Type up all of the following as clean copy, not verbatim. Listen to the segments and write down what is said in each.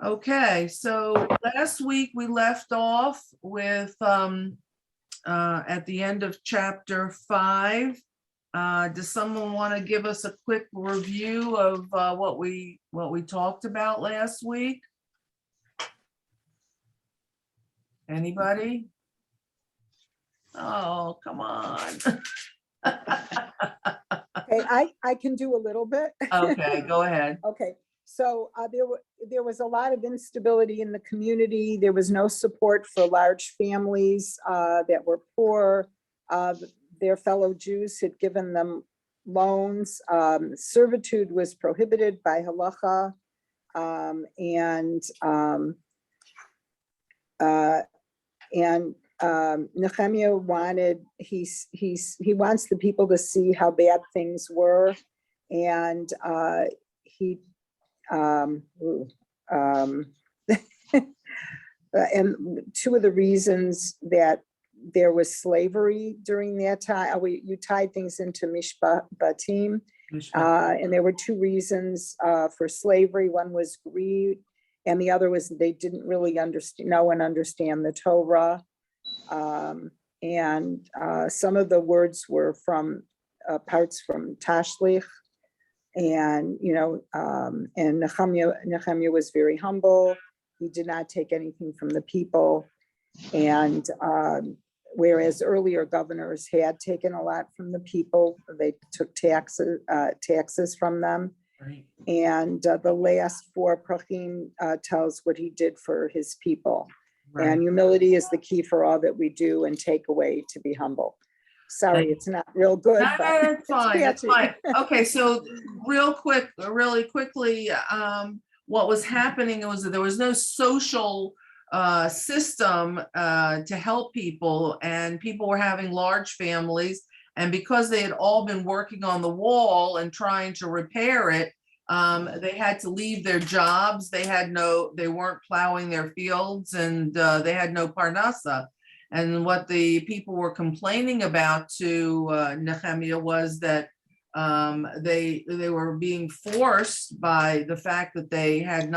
Okay, so last week we left off with at the end of chapter 5. Does someone want to give us a quick review of what we talked about last week? Anybody? Oh, come on. Okay, I can do a little bit. Okay, go ahead. Okay, so there was a lot of instability in the community. There was no support for large families that were poor. Their fellow Jews had given them loans. Servitude was prohibited by halacha, and Nechemiah he wants the people to see how bad things were, and he and two of the reasons that there was slavery during that time, you tied things into mishpatim, and there were two reasons for slavery. One was greed, and the other was they didn't really understand the Torah. And some of the words were from parts from Tashlich, and and Nechemiah was very humble. He did not take anything from the people, and whereas earlier governors had taken a lot from the people, they took taxes from them. Right. And the last 4 prachim tells what he did for his people. Right. And humility is the key for all that we do, and take away to be humble. Sorry, it's not real good. No, that's fine. That's fine. Okay, so really quickly, what was happening was that there was no social system to help people, and people were having large families, and because they had all been working on the wall and trying to repair it, they had to leave their jobs. They weren't plowing their fields, and they had no parnasa. And what the people were complaining about to Nechemiah was that they were being forced by the fact that they had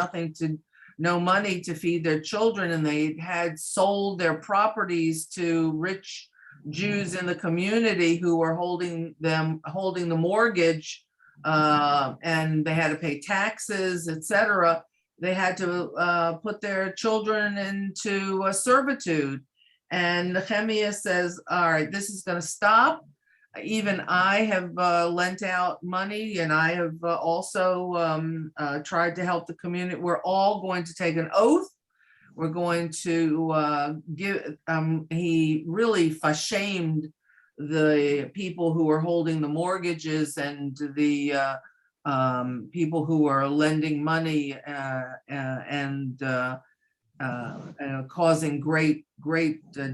no money to feed their children, and they had sold their properties to rich Jews in the community who were holding the mortgage, and they had to pay taxes, etc. They had to put their children into servitude. And Nechemiah says, all right, this is going to stop. Even I have lent out money, and I have also tried to help the community. We're all going to take an oath. We're going to he really shamed the people who were holding the mortgages and the people who are lending money and causing great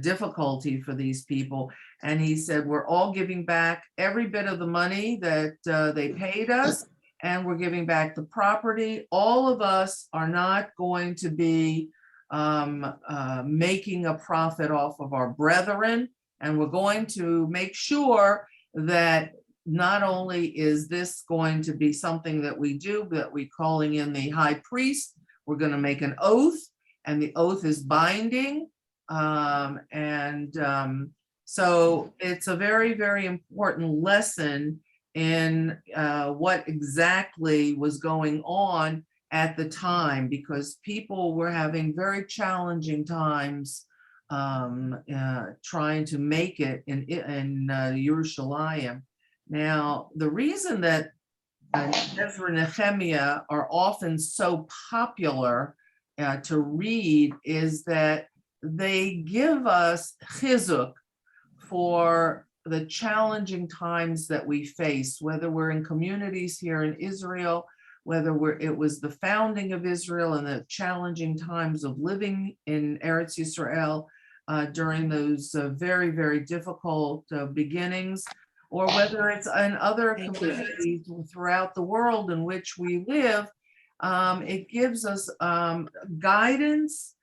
difficulty for these people. And he said, we're all giving back every bit of the money that they paid us, and we're giving back the property. All of us are not going to be making a profit off of our brethren, and we're going to make sure that not only is this going to be something that we do, but we're calling in the high priest. We're going to make an oath, and the oath is binding. So it's a very, very important lesson in what exactly was going on at the time, because people were having very challenging times trying to make it in Yerushalayim. Now, the reason that Ezra and Nehemiah are often so popular to read is that they give us chizuk for the challenging times that we face, whether we're in communities here in Israel, whether it was the founding of Israel and the challenging times of living in Eretz Yisrael during those very, very difficult beginnings, or whether it's in other communities throughout the world in which we live. It gives us guidance,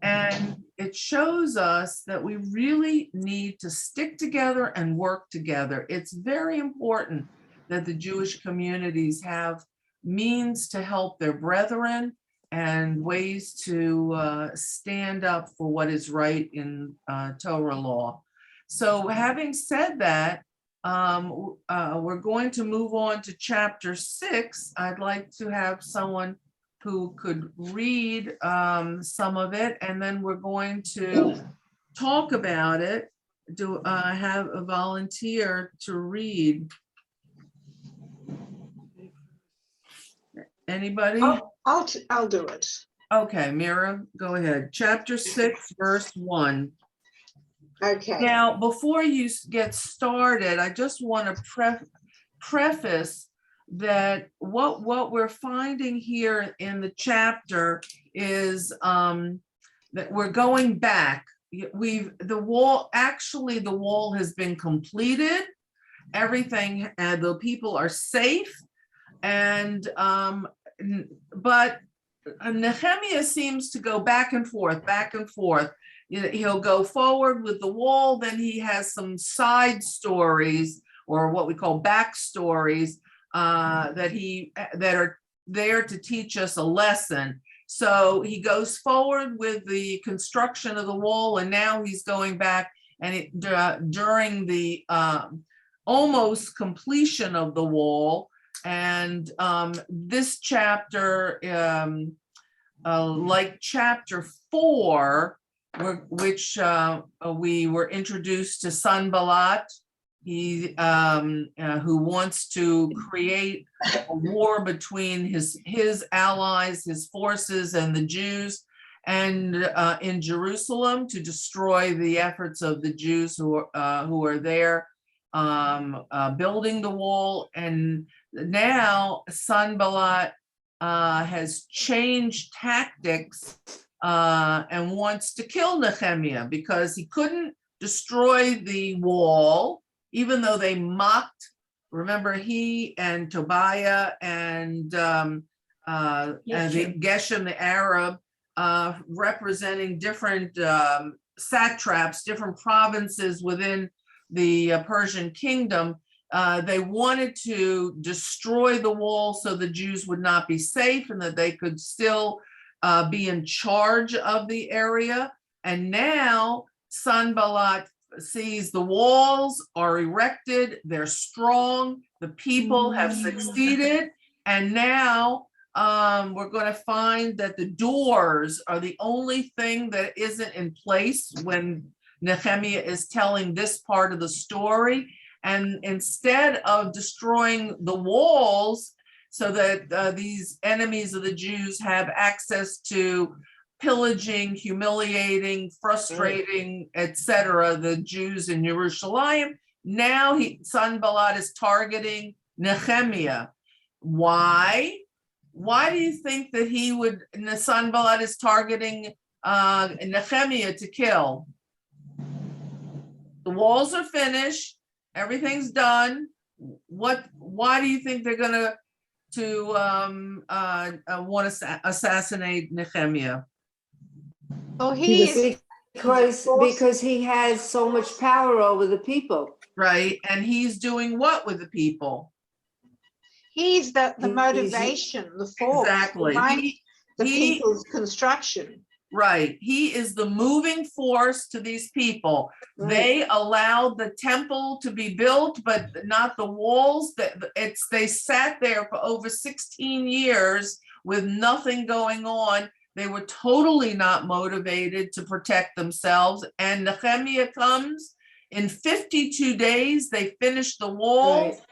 and it shows us that we really need to stick together and work together. It's very important that the Jewish communities have means to help their brethren and ways to stand up for what is right in Torah law. So having said that, we're going to move on to chapter 6. I'd like to have someone who could read some of it, and then we're going to talk about it. Do I have a volunteer to read? Anybody? I'll do it. Okay, Mira, go ahead. Chapter 6, verse 1. Okay. Now, before you get started, I just want to preface that what we're finding here in the chapter is that we're going back. The wall has been completed. Everything, the people are safe, and but Nechemiah seems to go back and forth, back and forth. He'll go forward with the wall, then he has some side stories, or what we call backstories, that are there to teach us a lesson. So he goes forward with the construction of the wall, and now he's going back, and during the almost completion of the wall. And this chapter, like chapter 4, which we were introduced to Sanballat, who wants to create a war between his allies, his forces, and the Jews, and in Jerusalem to destroy the efforts of the Jews who are there building the wall. And now Sanballat has changed tactics and wants to kill Nechemiah because he couldn't destroy the wall, even though they mocked. Remember, he and Tobiah and the Geshem, the Arab, representing different satraps, different provinces within the Persian kingdom. They wanted to destroy the wall so the Jews would not be safe and that they could still be in charge of the area. And now Sanballat sees the walls are erected, they're strong, the people have succeeded, and now we're going to find that the doors are the only thing that isn't in place when Nechemiah is telling this part of the story. And instead of destroying the walls so that these enemies of the Jews have access to pillaging, humiliating, frustrating, etc., the Jews in Jerusalem, now Sanballat is targeting Nechemiah. Why? Why do you think that Sanballat is targeting Nechemiah to kill? The walls are finished, everything's done. Why do you think they're going to want to assassinate Nechemiah? Well, because he has so much power over the people. Right, and he's doing what with the people? he's the motivation, the force Exactly. behind the people's construction. Right. He is the moving force to these people. Right. They allowed the temple to be built, but not the walls. They sat there for over 16 years with nothing going on. They were totally not motivated to protect themselves. And Nechemiah comes in 52 days. They finish the walls, right.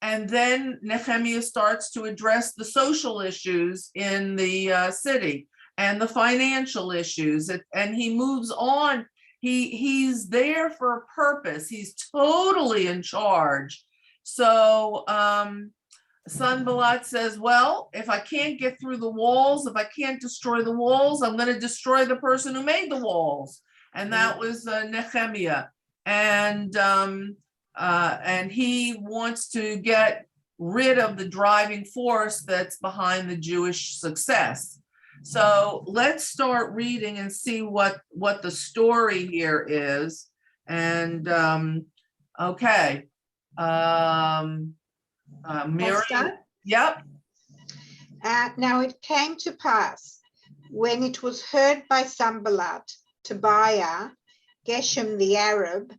And then Nechemiah starts to address the social issues in the city and the financial issues, and he moves on. He's there for a purpose. He's totally in charge. So Sanballat says, well, if I can't get through the walls, if I can't destroy the walls, I'm going to destroy the person who made the walls. And that was Nechemiah. And he wants to get rid of the driving force that's behind the Jewish success. So let's start reading and see what the story here is. And okay. Mary, yep. Now it came to pass, when it was heard by Sanballat, Tobiah, Geshem the Arab,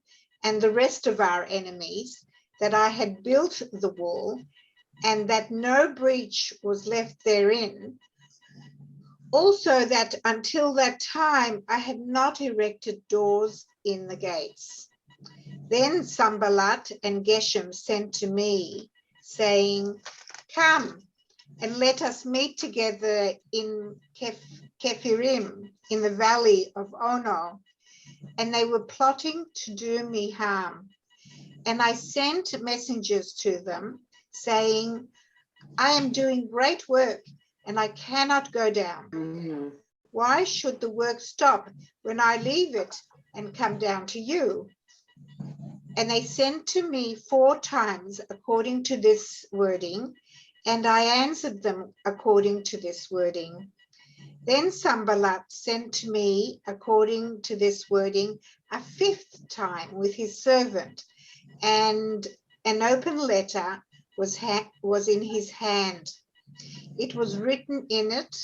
and the rest of our enemies, that I had built the wall, and that no breach was left therein, also that until that time I had not erected doors in the gates. Then Sanballat and Geshem sent to me, saying, Come, and let us meet together in Kephirim, in the valley of Ono. And they were plotting to do me harm. And I sent messengers to them, saying, I am doing great work, and I cannot go down. Mhm. Why should the work stop when I leave it and come down to you? And they sent to me 4 times according to this wording, and I answered them according to this wording. Then Sanballat sent to me according to this wording a 5th time with his servant, and an open letter was in his hand. It was written in it,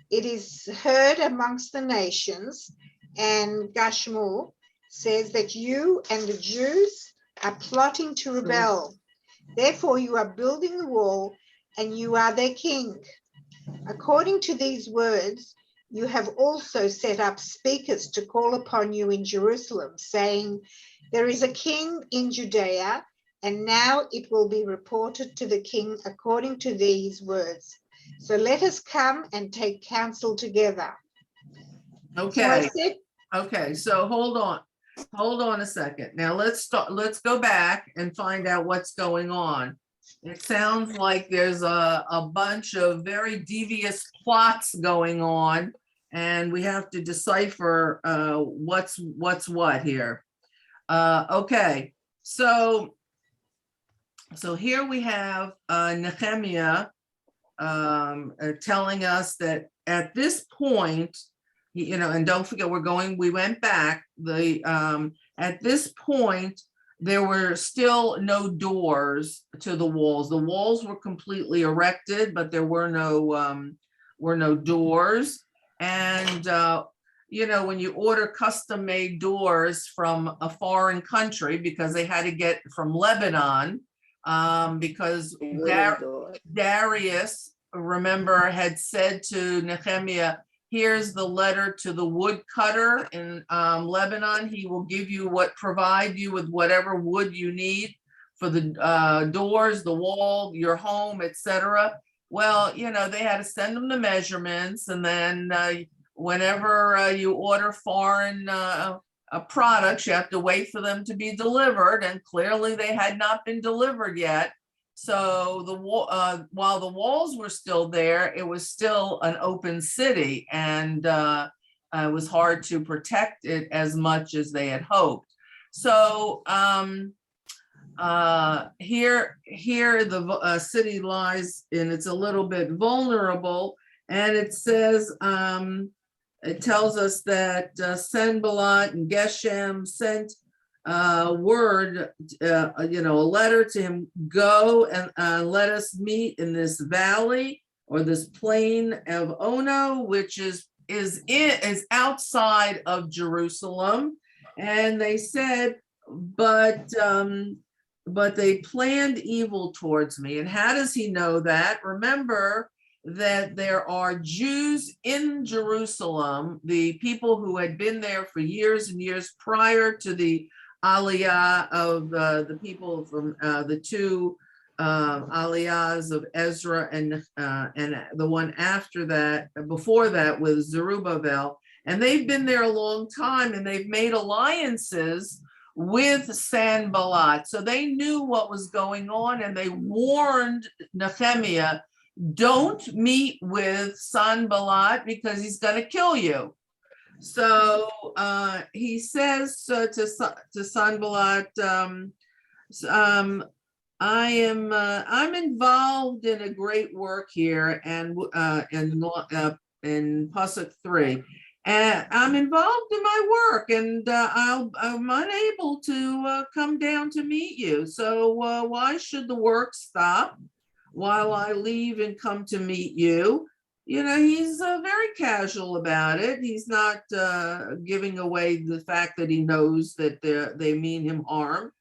it is heard amongst the nations, and Gashmu says that you and the Jews are plotting to rebel. Therefore you are building the wall, and you are their king. According to these words, you have also set up speakers to call upon you in Jerusalem, saying, there is a king in Judea, and now it will be reported to the king according to these words. So let us come and take counsel together. So I Okay, said, okay, so hold on a second. Now let's go back and find out what's going on. It sounds like there's a bunch of very devious plots going on, and we have to decipher what's what here. Okay, so here we have Nechemiah telling us that at this point, and don't forget, we went back, at this point, there were still no doors to the walls. The walls were completely erected, but there were no doors. And, when you order custom-made doors from a foreign country, because they had to get from Lebanon, because Wooden door. Darius, remember, had said to Nehemiah, here's the letter to the woodcutter in Lebanon. He will provide you with whatever wood you need for the doors, the wall, your home, etc. Well, they had to send them the measurements, and then whenever you order foreign products, you have to wait for them to be delivered, and clearly they had not been delivered yet. So while the walls were still there, it was still an open city, and it was hard to protect it as much as they had hoped. So here the city lies, and it's a little bit vulnerable, and it says, it tells us that Sanballat and Geshem sent word, a letter to him, go and let us meet in this valley or this plain of Ono, which is outside of Jerusalem. And they said, but they planned evil towards me. And how does he know that? Remember that there are Jews in Jerusalem, the people who had been there for years and years prior to the aliyah of the people from the 2 aliyahs of Ezra and the one after that, before that, with Zerubbabel. And they've been there a long time, and they've made alliances with Sanballat. So they knew what was going on, and they warned Nehemiah, don't meet with Sanballat because he's going to kill you. So he says to Sanballat, I'm involved in a great work here, and in Pasuk 3, and I'm involved in my work, and I'm unable to come down to meet you. So why should the work stop? while I leave and come to meet you. You know, he's very casual about it. He's not giving away the fact that he knows that they mean him harm.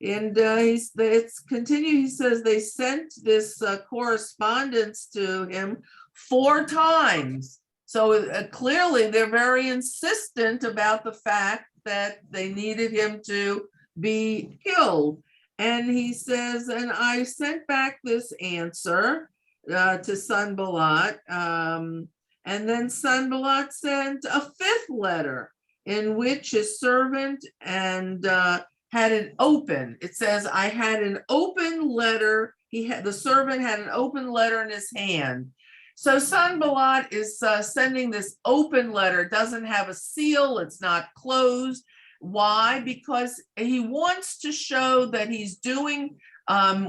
And it's continued. He says they sent this correspondence to him 4 times. So clearly they're very insistent about the fact that they needed him to be killed. And he says, and I sent back this answer to Sanballat. And then Sanballat sent a 5th letter in which his servant and had an open. It says, I had an open letter. The servant had an open letter in his hand. So Sanballat is sending this open letter. It doesn't have a seal. It's not closed. Why? Because he wants to show that he's doing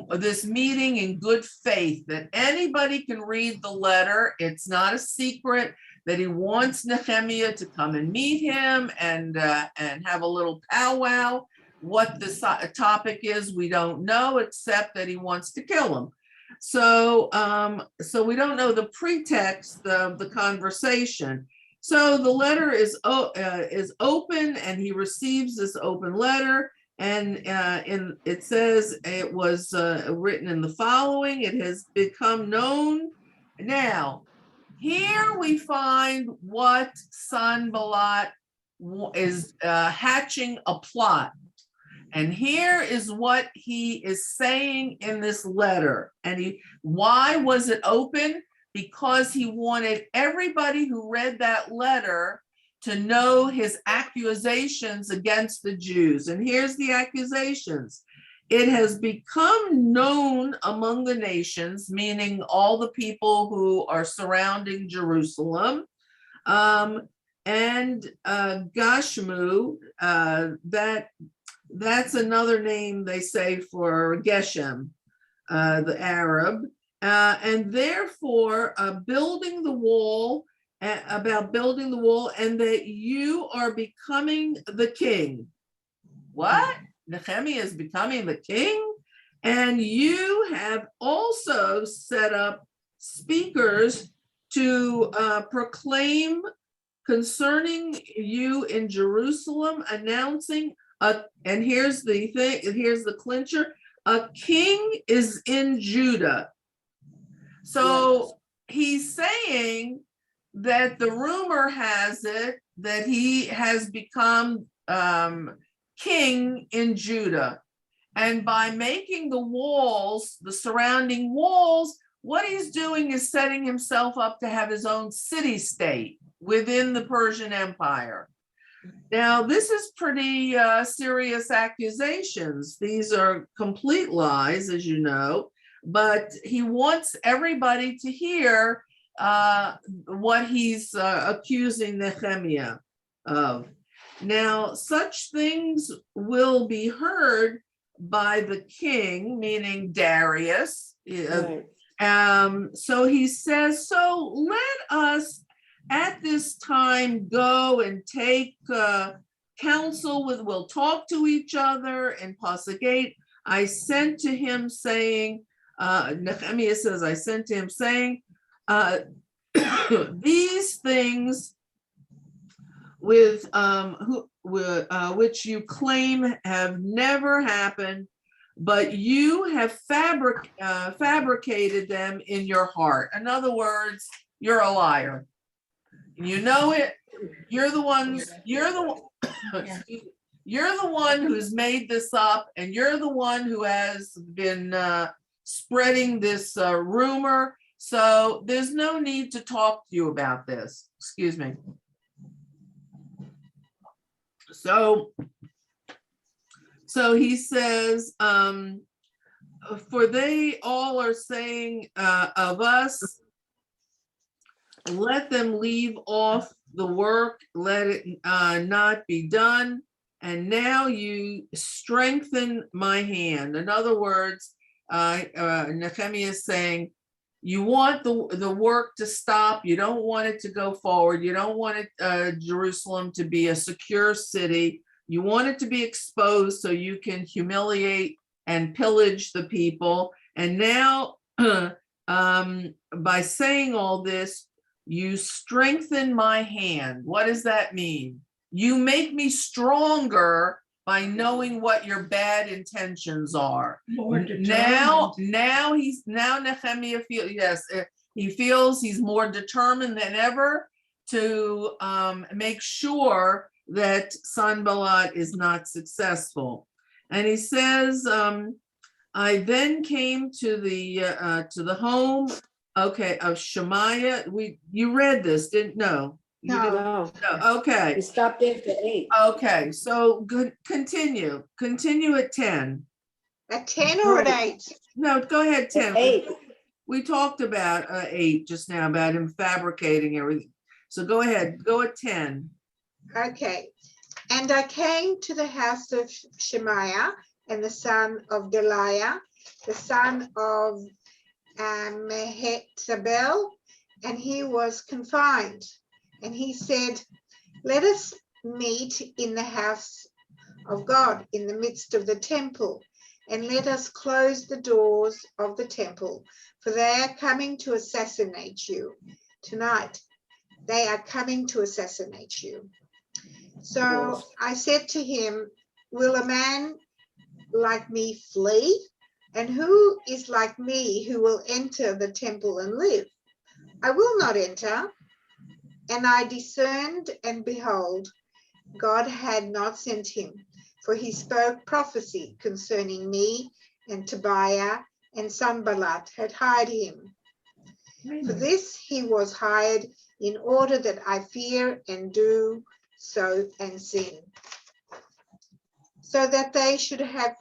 this meeting in good faith, that anybody can read the letter. It's not a secret, that he wants Nechemiah to come and meet him and have a little powwow. What the topic is, we don't know, except that he wants to kill him. So, so we don't know the pretext of the conversation. So the letter is open, and he receives this open letter, and it says it was written in the following. It has become known now. Here we find what Sanballat is hatching a plot. And here is what he is saying in this letter. And why was it open? Because he wanted everybody who read that letter to know his accusations against the Jews. And here's the accusations. It has become known among the nations, meaning all the people who are surrounding Jerusalem, and Gashmu, that's another name they say for Geshem, the Arab, and therefore building the wall, about building the wall, and that you are becoming the king. What? Nechemiah is becoming the king? And you have also set up speakers to proclaim concerning you in Jerusalem, announcing and here's the thing, here's the clincher, a king is in Judah. So he's saying that the rumor has it that he has become king in Judah. And by making the walls, the surrounding walls, what he's doing is setting himself up to have his own city-state within the Persian Empire. Now, this is pretty serious accusations. These are complete lies, as you know, but he wants everybody to hear what he's accusing Nechemiah of. Now, such things will be heard by the king, meaning Darius. Right. So he says, so let us at this time go and take counsel with, we'll talk to each other. In Pasuk 8, I sent to him saying, Nechemiah says, I sent to him saying, these things with which you claim have never happened, but you have fabricated them in your heart. In other words, you're a liar. You know it. You're the ones. You're the one who's made this up, and you're the one who has been spreading this rumor. So there's no need to talk to you about this. Excuse me. So he says, for they all are saying of us, let them leave off the work, let it not be done. And now you strengthen my hand. In other words, Nechemiah is saying, you want the work to stop. You don't want it to go forward. You don't want Jerusalem to be a secure city. You want it to be exposed so you can humiliate and pillage the people. And now by saying all this, you strengthen my hand. What does that mean? You make me stronger by knowing what your bad intentions are. Now Nehemiah feels, yes, he feels he's more determined than ever to make sure that Sanballat is not successful. And he says, I then came to the home, okay, of Shemaiah. You read this, didn't? No. You didn't? No, No. Okay. we stopped after 8. Okay, so continue at 10. At 10 or at 8? No, go ahead, 10. 8. We talked about 8 just now, about him fabricating everything. So go ahead, go at 10. Okay. And I came to the house of Shemaiah and the son of Delaiah, the son of Mehetabel, and he was confined. And he said, let us meet in the house of God in the midst of the temple, and let us close the doors of the temple, for they are coming to assassinate you tonight. They are coming to assassinate you. So I said to him, will a man like me flee? And who is like me who will enter the temple and live? I will not enter. And I discerned, and behold, God had not sent him, for he spoke prophecy concerning me, and Tobiah and Sanballat had hired him. For this he was hired, in order that I fear and do so and sin, so that they should have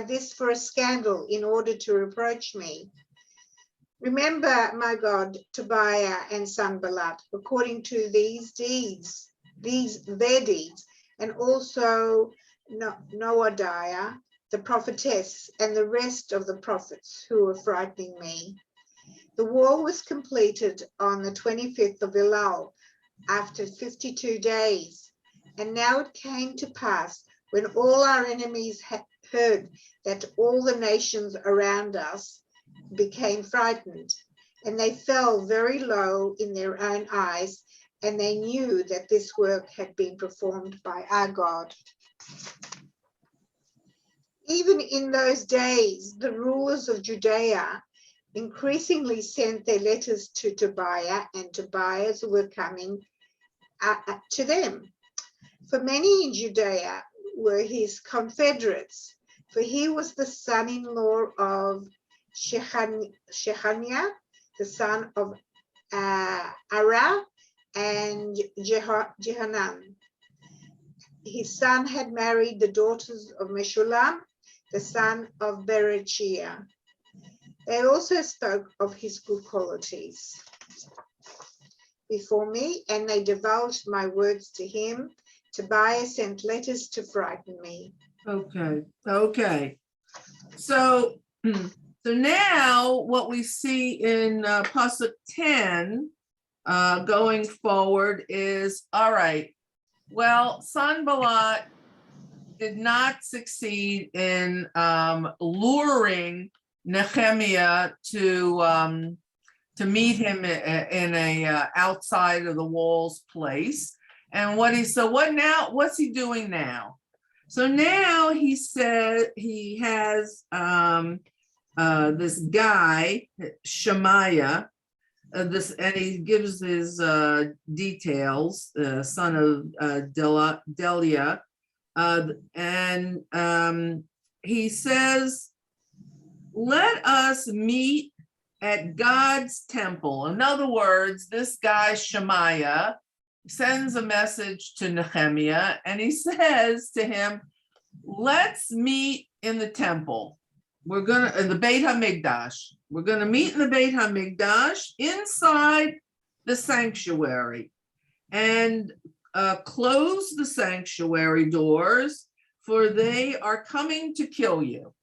this for a scandal, in order to reproach me. Remember, my God, Tobiah and Sanballat, according to these deeds, their deeds, and also Noadiah, the prophetess, and the rest of the prophets who were frightening me. The war was completed on the 25th of Elul, after 52 days. And now it came to pass, when all our enemies had heard that all the nations around us became frightened, and they fell very low in their own eyes, and they knew that this work had been performed by our God. Even in those days, the rulers of Judea increasingly sent their letters to Tobiah, and Tobiah's were coming to them. For many in Judea were his confederates, for he was the son-in-law of Shechaniah, the son of Ara, and Jehanan. His son had married the daughters of Meshullam, the son of Berechiah. They also spoke of his good qualities before me, and they divulged my words to him. Tobiah sent letters to frighten me. Okay. So now what we see in Pasuk 10 going forward is, all right, well, Sanballat did not succeed in luring Nechemiah to meet him in a outside of the walls place. And what's he doing now? So now he said he has this guy, Shemaiah, and he gives his details, son of Delia, and he says, let us meet at God's temple. In other words, this guy Shemaiah sends a message to Nehemiah, and he says to him, let's meet in the temple. We're gonna in the Beit HaMikdash. We're gonna meet in the Beit HaMikdash inside the sanctuary, and close the sanctuary doors, for they are coming to kill you.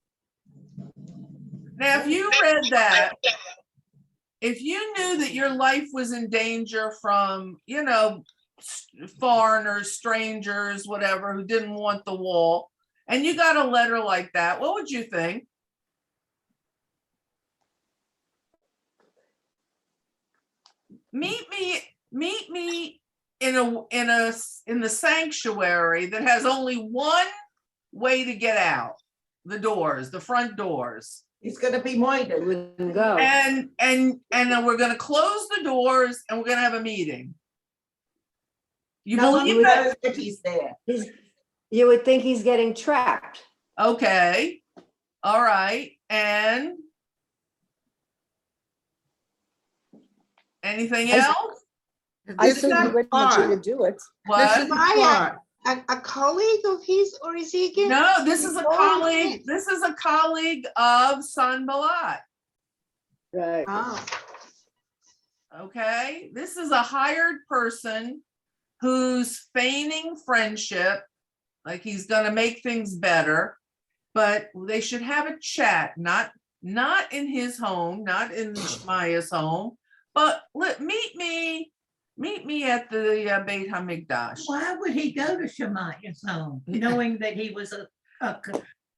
Now, if you read that, if you knew that your life was in danger from, foreigners, strangers, whatever, who didn't want the wall, and you got a letter like that, what would you think? meet me in the sanctuary that has only one way to get out, the front doors. He's gonna be moided. Wouldn't go. And then we're gonna close the doors and we're gonna have a meeting. You No one believe that? knows that he's there. You would think he's getting trapped. Okay, all right, and anything I- else? I This is certainly the wouldn't want you to part. do it. This What? is the Nechemiah. part. A colleague of his, or is he again? No, this is a Oh, colleague, yes. this is a colleague of Sanballat, Right. Oh, okay? This is a hired person who's feigning friendship, like he's gonna make things better, but they should have a chat, not in his home, not in Nechemiah's home, but meet me at the Beit HaMikdash. Why would he go to Shemaiah's home, knowing that he was a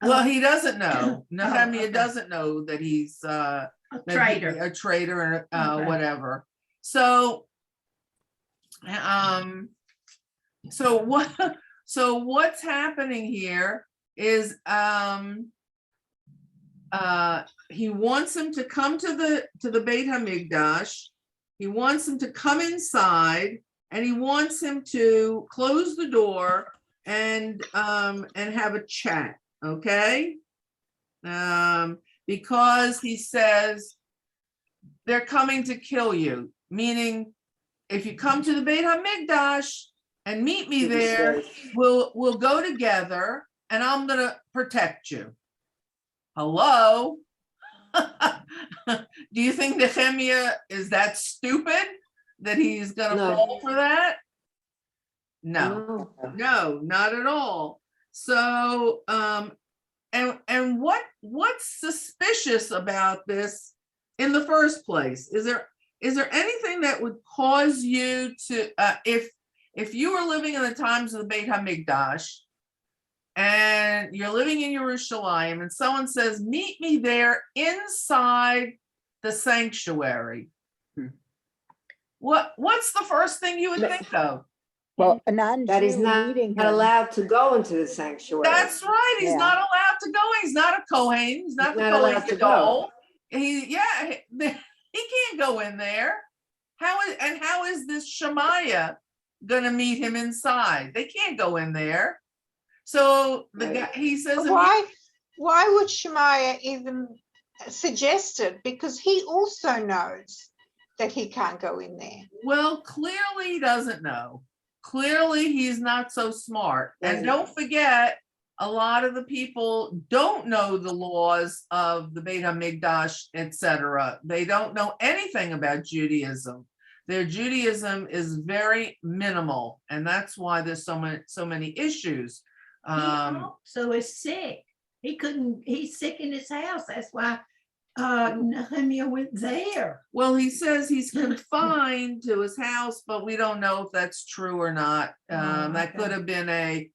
Well, he doesn't know. Nehemiah okay. doesn't know that he's traitor? a traitor, Okay. whatever. So, so what's happening here is he wants him to come to the Beit HaMikdash. He wants him to come inside, and he wants him to close the door and have a chat, okay? Because he says they're coming to kill you, meaning if you come to the Beit HaMikdash and meet me there, we'll go together and I'm gonna protect you. Hello? Do you think Nechemiah is that stupid that he's gonna No. fall for that? No, not at all. So, and what's suspicious about this in the first place? Is there anything that would cause you to, if you were living in the times of the Beit HaMikdash and you're living in Jerusalem and someone says, meet me there inside the sanctuary, what's the first thing you would think of? Well, a non-Jew That he's not meeting not him. allowed to go into the sanctuary. That's right. He's Yeah. not allowed to go. He's not a Kohen. He's not He's the not Kohen allowed to Gadol. He can't go in there. How is this Shemaiah gonna meet him inside? They can't go in there. So the guy, he says, why would Shemaiah even suggest it? Because he also knows that he can't go in there. well, clearly he doesn't know. Clearly he's not so smart. And don't forget, a lot of the people don't know the laws of the Beit HaMikdash, etc. They don't know anything about Judaism. Their Judaism is very minimal, and that's why there's so many issues. He also is sick. He's sick in his house. That's why Nehemiah went there. Well, he says he's confined to his house, but we don't know if that's true or not. That could okay. have been a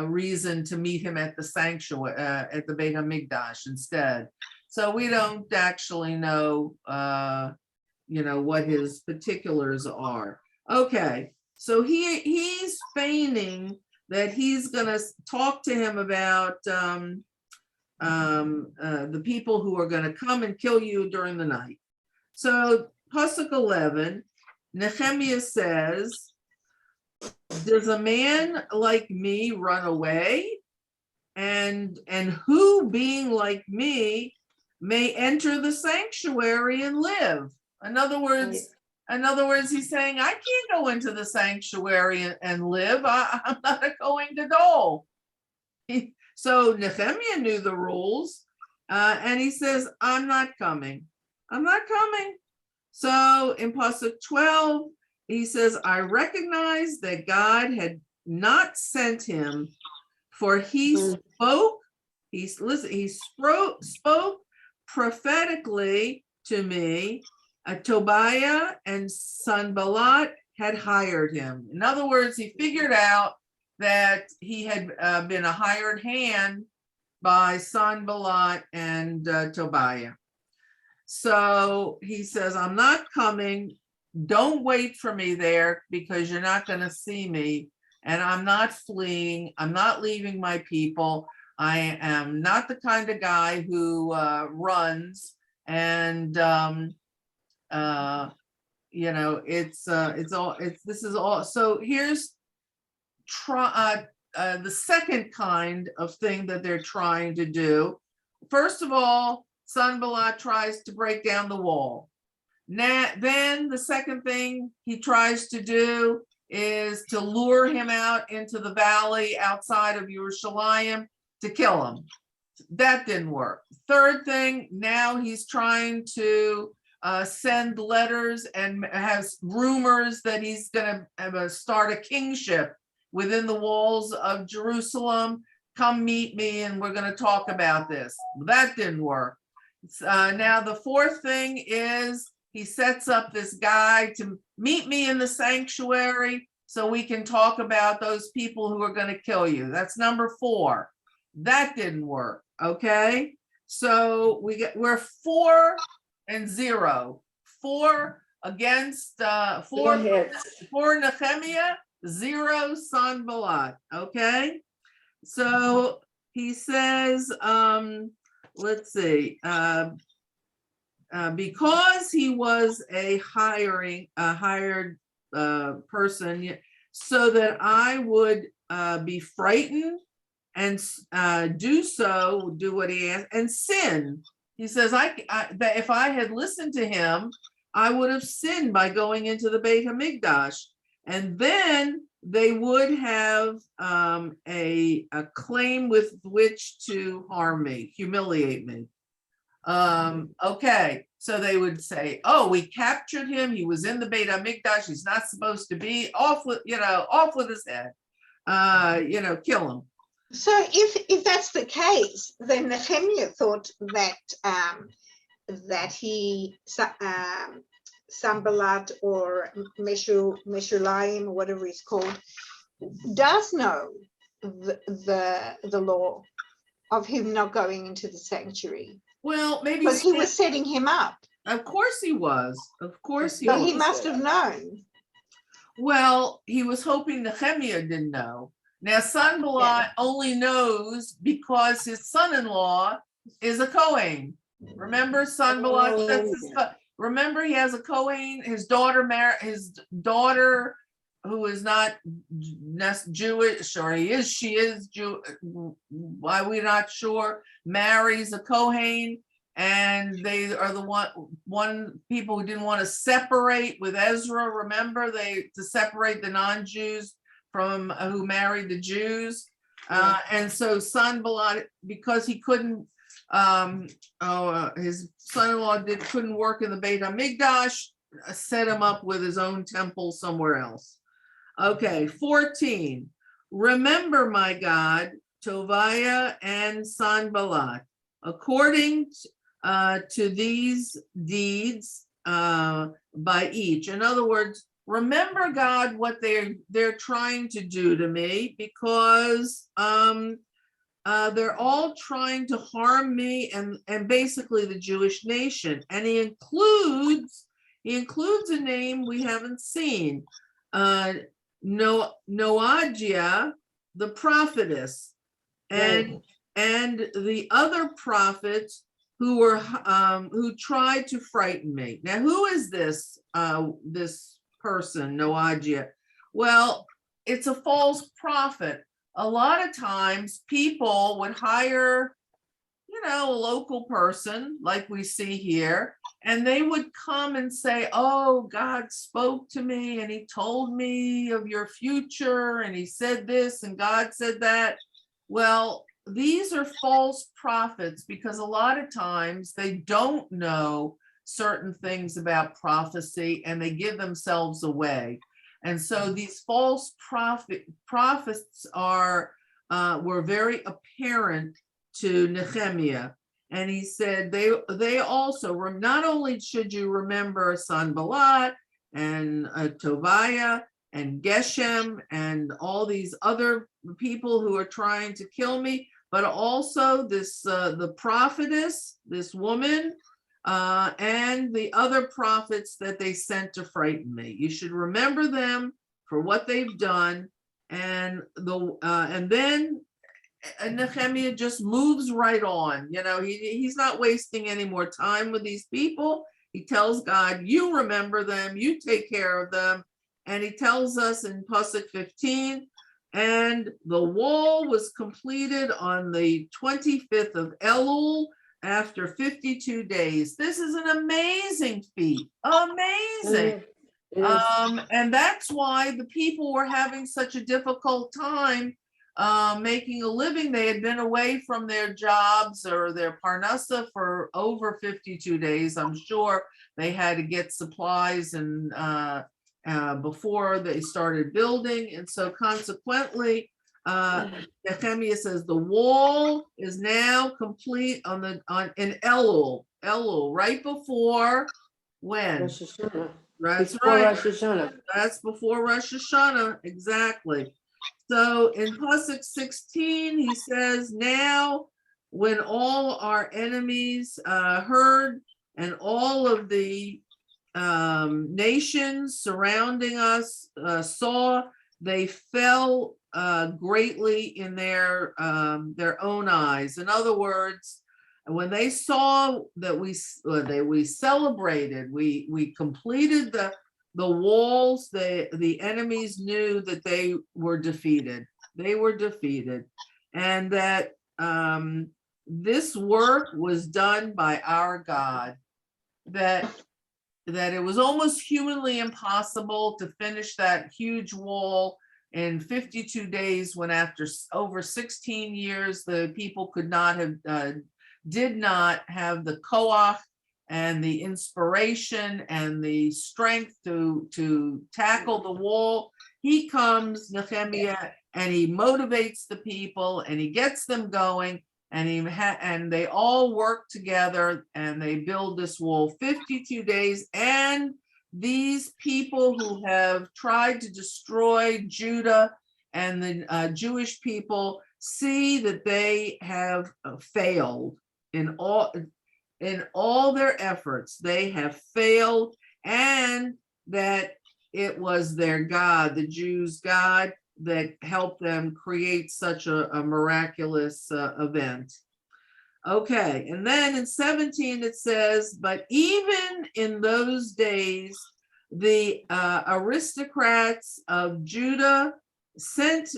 reason to meet him at the sanctuary, at the Beit HaMikdash instead. So we don't actually know, what his particulars are. Okay, so he's feigning that he's gonna talk to him about the people who are gonna come and kill you during the night. So Pasuk 11, Nechemiah says, does a man like me run away? And who, being like me, may enter the sanctuary and live? In other words, he's saying, I can't go into the sanctuary and live. I'm not a Kohen Gadol. So Nehemiah knew the rules, and he says, I'm not coming. I'm not coming. So in Pasuk 12, he says, I recognize that God had not sent him, for he spoke prophetically to me. Tobiah and Sanballat had hired him. In other words, he figured out that he had been a hired hand by Sanballat and Tobiah. So he says, I'm not coming don't wait for me there because you're not going to see me. And I'm not fleeing. I'm not leaving my people. I am not the kind of guy who runs. And, you know, this is all. So here's the second kind of thing that they're trying to do. First of all, Sanballat tries to break down the wall. Now, then the second thing he tries to do is to lure him out into the valley outside of Yerushalayim to kill him. That didn't work. Third thing, now he's trying to send letters and has rumors that he's going to start a kingship within the walls of Jerusalem. Come meet me and we're going to talk about this. That didn't work. Now the fourth thing is he sets up this guy to meet me in the sanctuary so we can talk about those people who are going to kill you. That's number 4. That didn't work. Okay. So we're 4 and 0. 4 against 4 hits. for Nechemiah, 0 Sanballat. Okay. So he says, let's see, because he was a hired person, so that I would be frightened and do what he asked and sin. He says, that if I had listened to him, I would have sinned by going into the Beit HaMikdash. And then they would have a claim with which to harm me, humiliate me. Okay, so they would say, oh, we captured him. He was in the Beit HaMikdash. He's not supposed to be. Off with his head. Kill him. So if that's the case, then Nehemiah thought that he Sanballat or Meshulayim, whatever he's called, does know the law of him not going into the sanctuary. Well, maybe because he was setting him up. Of course he was. Of course he But was. he must have known. Well, he was hoping Nechemiah didn't know. Now, Sanballat only knows because his son-in-law is a Kohen. Remember, Sanballat. Remember, he has a Kohen. His daughter, who is not Jewish, or she is Jew. Why we're not sure. Marries a Kohen, and they are the one people who didn't want to separate with Ezra. Remember, to separate the non-Jews from who married the Jews, and so Sanballat, because he couldn't, his son-in-law couldn't work in the Beit HaMikdash, set him up with his own temple somewhere else. Okay, 14. Remember, my God, Tobiah and Sanballat, according to these deeds by each. In other words, remember, God, what they're trying to do to me, because they're all trying to harm me and basically the Jewish nation. And he includes a name we haven't seen, Noadiah, the prophetess, and the other prophets who tried to frighten me. Now, who is this person, Noadiah? Well, it's a false prophet. A lot of times people would hire, a local person like we see here, and they would come and say, oh, God spoke to me and he told me of your future and he said this and God said that. Well, these are false prophets because a lot of times they don't know certain things about prophecy and they give themselves away. And so these false prophets were very apparent to Nechemiah. And he said, they also, not only should you remember Sanballat and Tobiah and Geshem and all these other people who are trying to kill me, but also this the prophetess, this woman, and the other prophets that they sent to frighten me. You should remember them for what they've done. And then Nehemiah just moves right on. He's not wasting any more time with these people. He tells God, you remember them, you take care of them. And he tells us in Pasuk 15, and the wall was completed on the 25th of Elul after 52 days. This is an amazing feat. Amazing. It is. And that's why the people were having such a difficult time making a living. They had been away from their jobs or their parnasa for over 52 days. I'm sure they had to get supplies and before they started building. And so consequently, Nechemiah says the wall is now complete in Elul, right before when? Rosh Hashanah. That's Before right. Rosh Hashanah. That's before Rosh Hashanah, exactly. So in Pasuk 16, he says, now when all our enemies heard and all of the nations surrounding us saw, they fell greatly in their own eyes. In other words, when they saw that we celebrated, we completed the walls, the enemies knew that they were defeated. They were defeated, and that this work was done by our God. That it was almost humanly impossible to finish that huge wall in 52 days, when after over 16 years, the people did not have the koach and the inspiration and the strength to tackle the wall. He comes, Nehemiah, and he motivates the people and he gets them going, and they all work together and they build this wall 52 days. And these people who have tried to destroy Judah and the Jewish people see that they have failed in all their efforts. They have failed, and that it was their God, the Jews' God, that helped them create such a miraculous event. Okay, and then in 17 it says, but even in those days, the aristocrats of Judah sent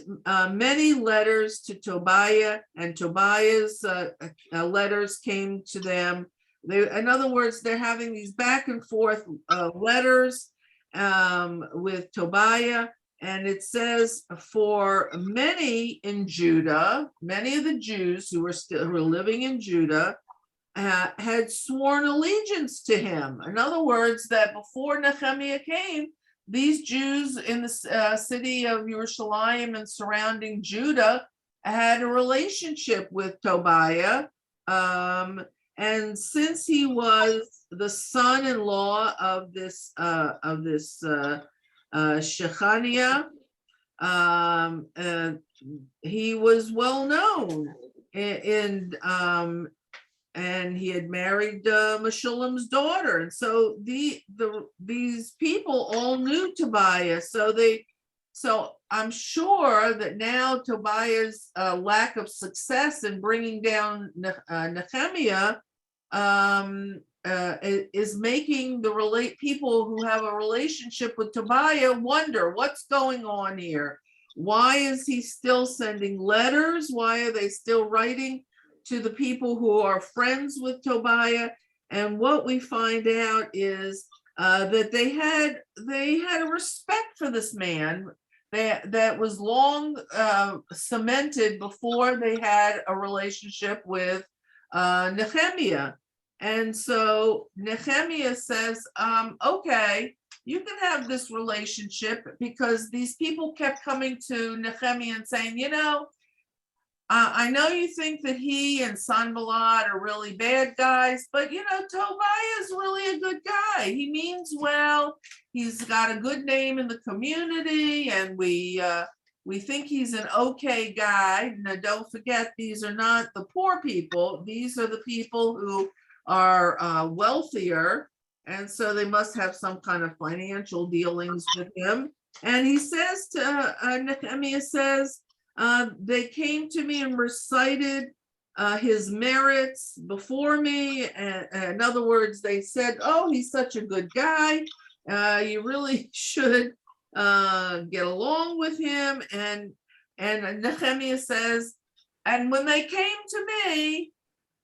many letters to Tobiah, and Tobiah's letters came to them. In other words, they're having these back and forth letters with Tobiah. And it says, for many in Judah, many of the Jews who were living in Judah had sworn allegiance to him. In other words, that before Nehemiah came, these Jews in the city of Jerusalem and surrounding Judah had a relationship with Tobiah. And since he was the son-in-law of this Shechaniah, he was well known, and he had married Meshullam's daughter, and so these people all knew Tobiah. So I'm sure that now Tobiah's lack of success in bringing down Nehemiah is making the people who have a relationship with Tobiah wonder what's going on here. Why is he still sending letters? Why are they still writing to the people who are friends with Tobiah? And what we find out is that they had a respect for this man that was long cemented before they had a relationship with Nehemiah. And so Nehemiah says, okay, you can have this relationship, because these people kept coming to Nehemiah and saying, I know you think that he and Sanballat are really bad guys, but Tobiah is really a good guy. He means well. He's got a good name in the community, and we think he's an okay guy. Now, don't forget, these are not the poor people. These are the people who are wealthier, and so they must have some kind of financial dealings with him. And he says to Nehemiah says, they came to me and recited his merits before me. And in other words, they said, oh, he's such a good guy. You really should get along with him. And Nehemiah says, and when they came to me,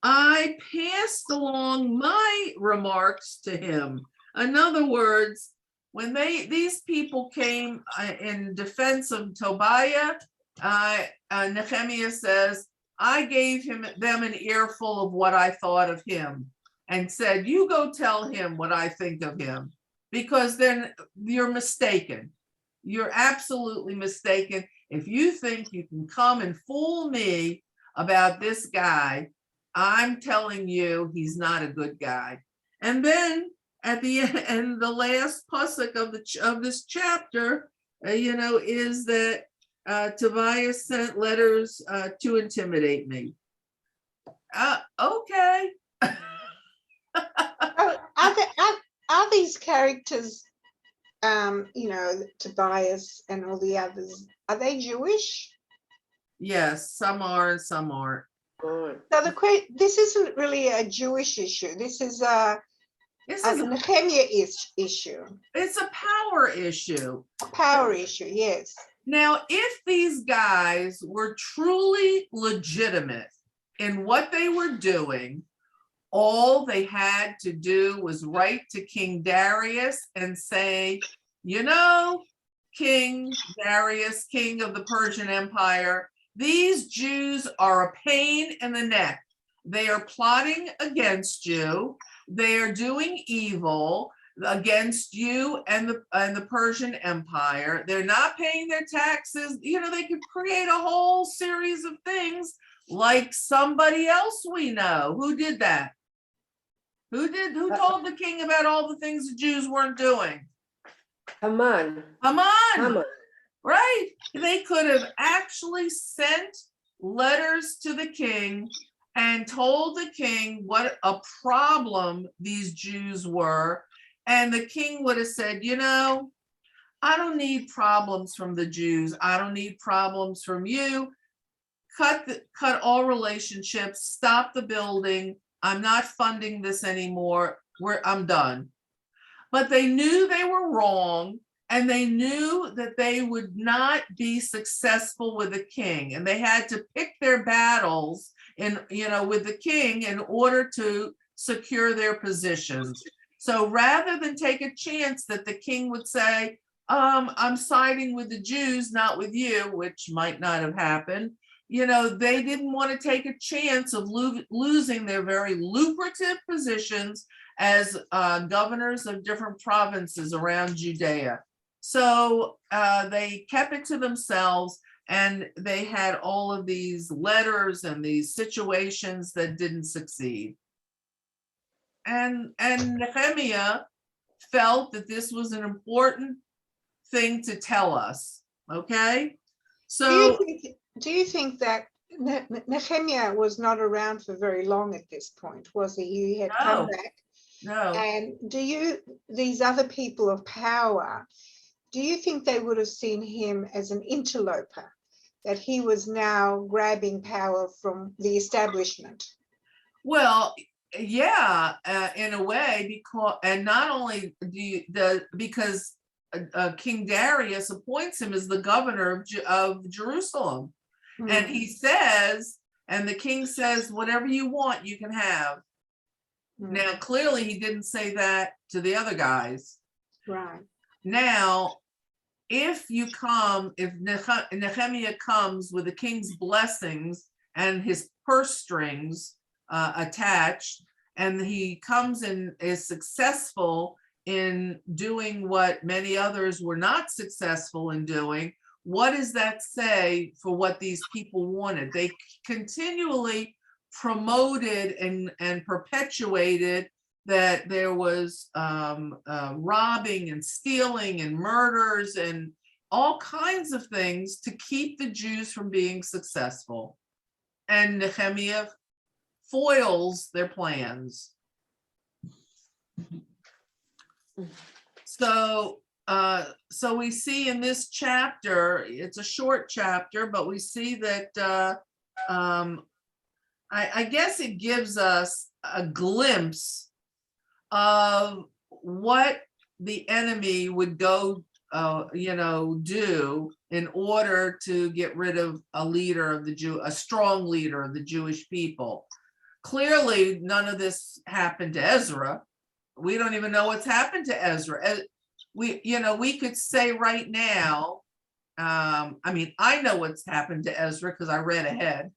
I passed along my remarks to him. In other words, when these people came in defense of Tobiah, Nehemiah says, I gave them an earful of what I thought of him and said, you go tell him what I think of him, because then you're mistaken. You're absolutely mistaken if you think you can come and fool me about this guy. I'm telling you, he's not a good guy. And then at the end, the last pasuk of this chapter, is that Tobiah sent letters to intimidate me. Okay. Oh, are these characters, Tobias and all the others, are they Jewish? Yes, some are and some aren't. Good. So this isn't really a Jewish issue. This is a Nehemiah issue, It's a power issue. a power issue. Yes. Now, if these guys were truly legitimate in what they were doing, all they had to do was write to King Darius and say, King Darius, king of the Persian Empire, these Jews are a pain in the neck. They are plotting against you. They are doing evil against you and the Persian Empire. They're not paying their taxes. They could create a whole series of things like somebody else we know. Who did that? Who told the king about all the things the Jews weren't doing? Haman. Haman. Right? They could have actually sent letters to the king and told the king what a problem these Jews were. And the king would have said, I don't need problems from the Jews. I don't need problems from you. Cut all relationships, stop the building. I'm not funding this anymore. I'm done. But they knew they were wrong, and they knew that they would not be successful with the king, and they had to pick their battles with the king in order to secure their positions. So rather than take a chance that the king would say, I'm siding with the Jews, not with you, which might not have happened, they didn't want to take a chance of losing their very lucrative positions as governors of different provinces around Judea. So they kept it to themselves, and they had all of these letters and these situations that didn't succeed. And Nehemiah felt that this was an important thing to tell us. Okay, so do you think that Nehemiah was not around for very long at this point, was he? He had come back. No. And these other people of power, do you think they would have seen him as an interloper, that he was now grabbing power from the establishment? Well, yeah, in a way, not only because King Darius appoints him as the governor of Jerusalem. And he says, and the king says, whatever you want, you can have. Now, clearly, he didn't say that to the other guys. Right. Now, if Nehemiah comes with the king's blessings and his purse strings attached, and he comes and is successful in doing what many others were not successful in doing, what does that say for what these people wanted? They continually promoted and perpetuated that there was robbing and stealing and murders and all kinds of things to keep the Jews from being successful. And Nehemiah foils their plans. So, so we see in this chapter, it's a short chapter, but we see that, I guess it gives us a glimpse of what the enemy would go, do in order to get rid of a strong leader of the Jewish people. Clearly, none of this happened to Ezra. We don't even know what's happened to Ezra. We could say right now, I know what's happened to Ezra because I read ahead.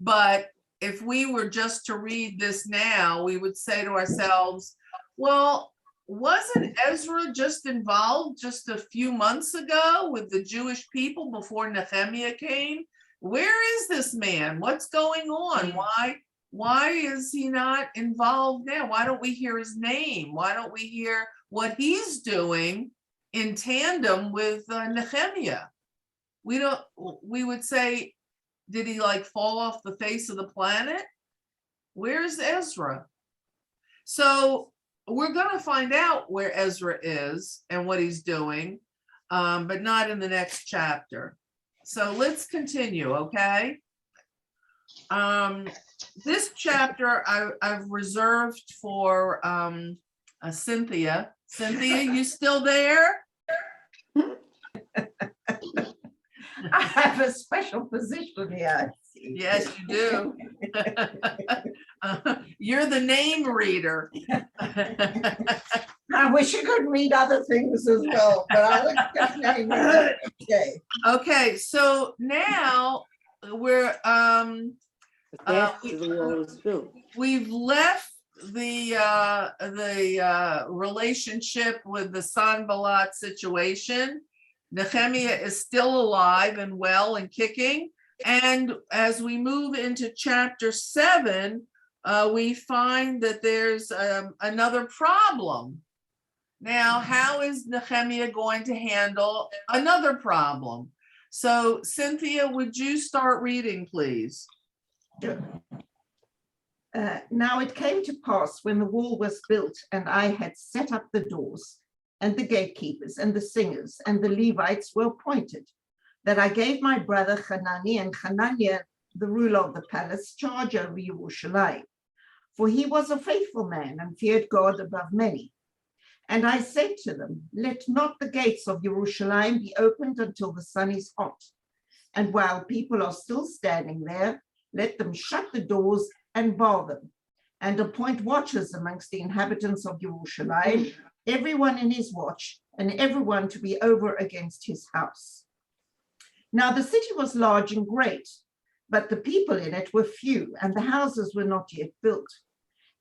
But if we were just to read this now, we would say to ourselves, well, wasn't Ezra just involved just a few months ago with the Jewish people before Nehemiah came? Where is this man? What's going on? Why is he not involved now? Why don't we hear his name? Why don't we hear what he's doing in tandem with Nehemiah? We would say, did he like fall off the face of the planet? Where's Ezra? So we're going to find out where Ezra is and what he's doing, but not in the next chapter. So let's continue, okay? This chapter I've reserved for Cynthia. Cynthia, you still there? I have a special position here. Yes, you do. You're the name reader. I wish you could read other things as well, but I look at name. Okay. Okay, so now we're After the wall was built. we've left the relationship with the Sanballat situation. Nehemiah is still alive and well and kicking. And as we move into chapter 7, we find that there's another problem. Now, how is Nehemiah going to handle another problem? So, Cynthia, would you start reading, please? Now it came to pass when the wall was built and I had set up the doors and the gatekeepers and the singers and the Levites were appointed, that I gave my brother Hanani and Hananiah, the ruler of the palace, charge over Yerushalayim. For he was a faithful man and feared God above many. And I said to them, let not the gates of Yerushalayim be opened until the sun is hot. And while people are still standing there, let them shut the doors and bar them, and appoint watchers amongst the inhabitants of Yerushalayim, everyone in his watch, and everyone to be over against his house. Now the city was large and great, but the people in it were few, and the houses were not yet built.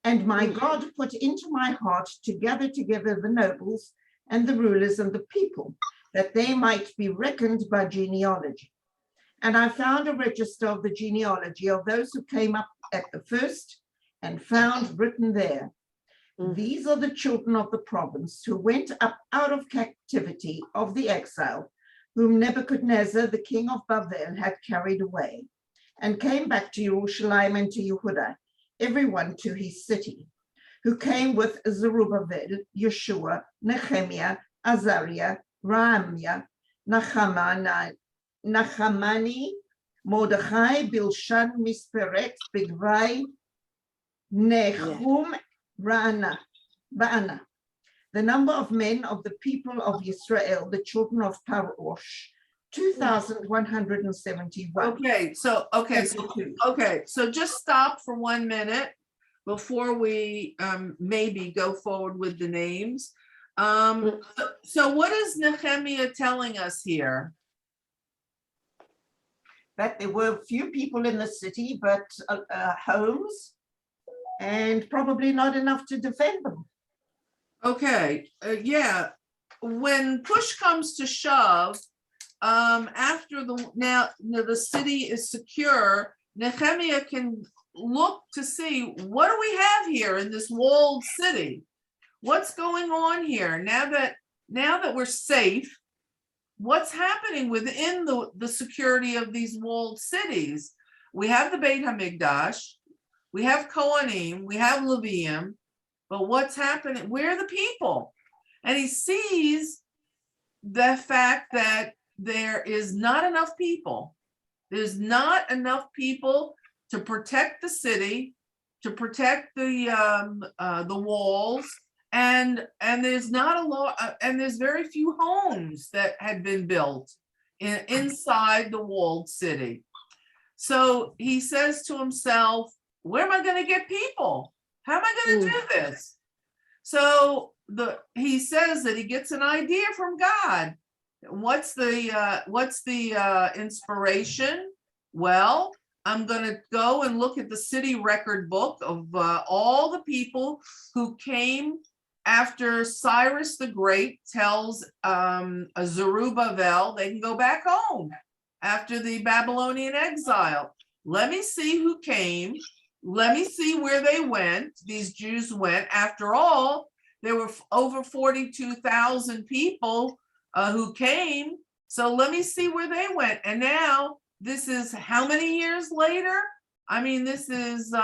And my God put into my heart to gather together the nobles and the rulers and the people, that they might be reckoned by genealogy. And I found a register of the genealogy of those who came up at the first, and found written there, these are the children of the province who went up out of captivity of the exile, whom Nebuchadnezzar, the king of Babel, had carried away, and came back to Jerusalem and to Yehuda, everyone to his city, who came with Zerubbabel, Yeshua, Nechemiah, Azariah, Raamiah, Nachamani, Mordechai, Bilshan, Misperet, Bigvai, Nehum, Baana. The number of men of the people of Israel, the children of Parosh, 2,171. Okay, so just stop for 1 minute before we maybe go forward with the names. So what is Nehemiah telling us here? That there were few people in the city, but homes, and probably not enough to defend them. Okay, yeah. When push comes to shove, after the city is secure, Nehemiah can look to see, what do we have here in this walled city? What's going on here? Now that we're safe, what's happening within the security of these walled cities? We have the Beit HaMikdash, we have Kohanim, we have Levium, but what's happening? Where are the people? And he sees the fact that there is not enough people. There's not enough people to protect the city, to protect the walls, and there's not a lot, and there's very few homes that had been built inside the walled city. So he says to himself, where am I going to get people? How am I going to do this? So he says that he gets an idea from God. What's the inspiration? Well, I'm going to go and look at the city record book of all the people who came after Cyrus the Great tells Zerubbabel they can go back home after the Babylonian exile. Let me see who came. Let me see where they went. These Jews went. After all, there were over 42,000 people who came. So let me see where they went. And now this is how many years later? I mean, this is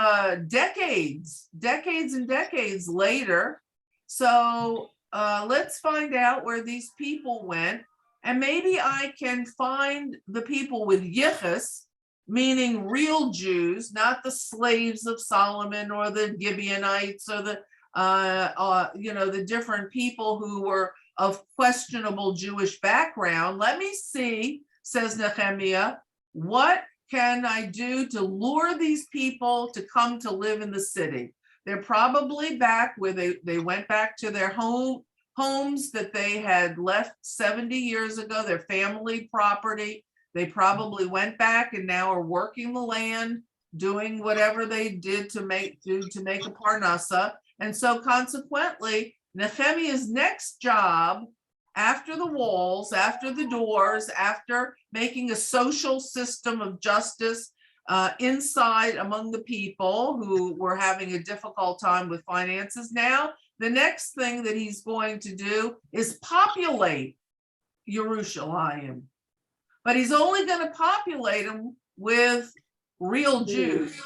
decades and decades later. So let's find out where these people went. And maybe I can find the people with yichus, meaning real Jews, not the slaves of Solomon or the Gibeonites or the the different people who were of questionable Jewish background. Let me see, says Nechemiah, what can I do to lure these people to come to live in the city? They're probably back where they went back to their homes that they had left 70 years ago, their family property. They probably went back and now are working the land, doing whatever they did to make a parnasa. And so consequently, Nehemiah's next job after the walls, after the doors, after making a social system of justice inside among the people who were having a difficult time with finances, now the next thing that he's going to do is populate Jerusalem. But he's only going to populate them with real Jews,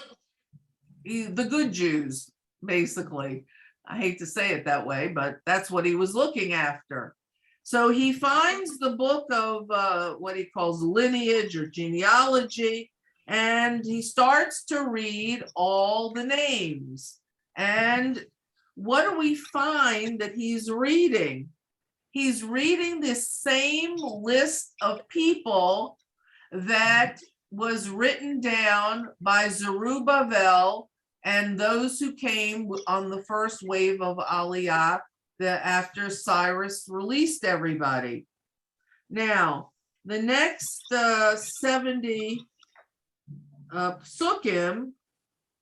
the good Jews, basically. I hate to say it that way, but that's what he was looking after. So he finds the book of what he calls lineage or genealogy, and he starts to read all the names. And what do we find that he's reading? He's reading this same list of people that was written down by Zerubbabel and those who came on the first wave of Aliyah after Cyrus released everybody. Now, the next 70 psukim